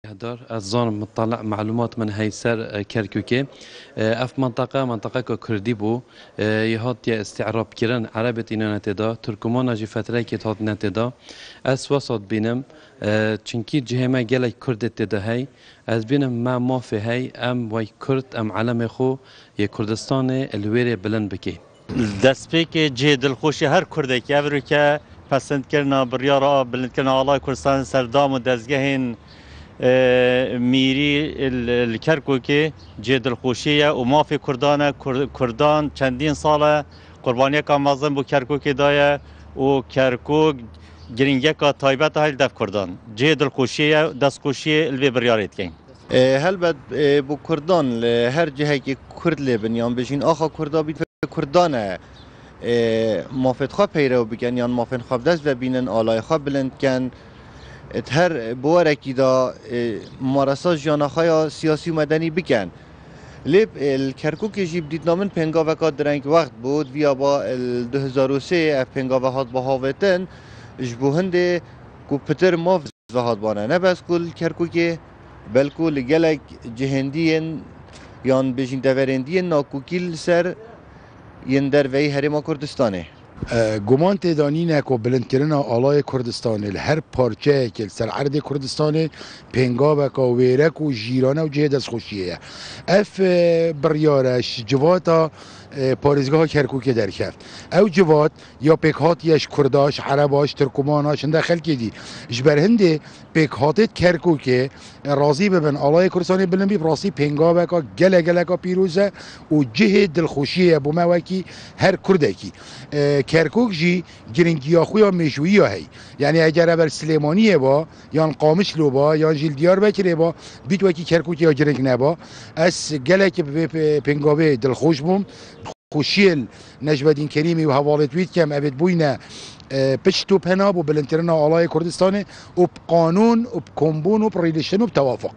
هدار الظان مطلع معلومات من هيسر كركوكي اف منطقة كردي بو يهات يا استعراب كيران عربة إنو نتدا تركمانا جي فترة كتات نتدا اس وسط بينم چنكي جهما جلي كرد تدا هاي از بينم ما في هاي ام واي كرد ام علم خو يا كردستان الويري بلند بكي دەستپێکی جێ دڵخۆشی هەر کوردێکی ئەڤروکە پەسەندکردنا بڕیارە بلندکردنا ئاڵای کوردستان سەردام و دەستگەهێن میری کەرکووکێ جێ دڵخۆشیە و مافی کوردان چەندین ساڵە قوربانیەکە مەزن بۆ کەرکووکێدایە و کەرکووک گرنگێکە تایبەتە هەل دەف کوردان جێ دڵخۆشیە دەستخۆشیە لێ بڕیارێت بکەین. هەلبەت بۆ کوردان هەر جهەیەکی کورد لێ بنیان بژین ئاخا کووردا بیت کردانه مافت خواه پیرو بگن یا مافت خواه دست ببینن آلای خواه بلند کن هر بوارکی دا ممارسات جانخواه سیاسی و مدنی بکن لیب الکرکوک جیب دیدنامن پنگاوه که درنگ وقت بود ویا با 2003 اف پنگاوه هات با هاوتن جبو هنده کو پتر ماف هات بانه نه بس کل کرکوک بلکو لگلک جهندین یان بجین دورندین ناکوکیل سر یندر وی هرما کردستانه گمان تدانینه که بلندکردن آلای کردستانه هر پارچه که سر عرض کردستانه پنگاوک و ویرک و جیرانه و جهد از خوشیه اف بریارش جواتا پارزگاه کرکوک درکفت او جوات یا پیکهات یش کرداش عرباش ترکماناش انده خلکی دی جبر هنده پیکهاتت کرکوک راضی ببن آلای کردستانی بلند بی راضی پنگاوکا گله پیروزه و جهد دلخوشیه بوموکی هر کردکی کرکوک جی گرنگی خویا مشویی هی یعنی اگر ابر سلیمانیه با یا قامش لو با یا جیل دیار بکره با بیت وکی کرکوک یا گرنگ نبا از گله که پنگاوه دلخوش بوم خوشیل نجبدین کریمی و حوالت وید کم ابد بوینه پشتو پناب و بلندترنا آلای کردستانه و قانون و کمبون و پریدشن و توافق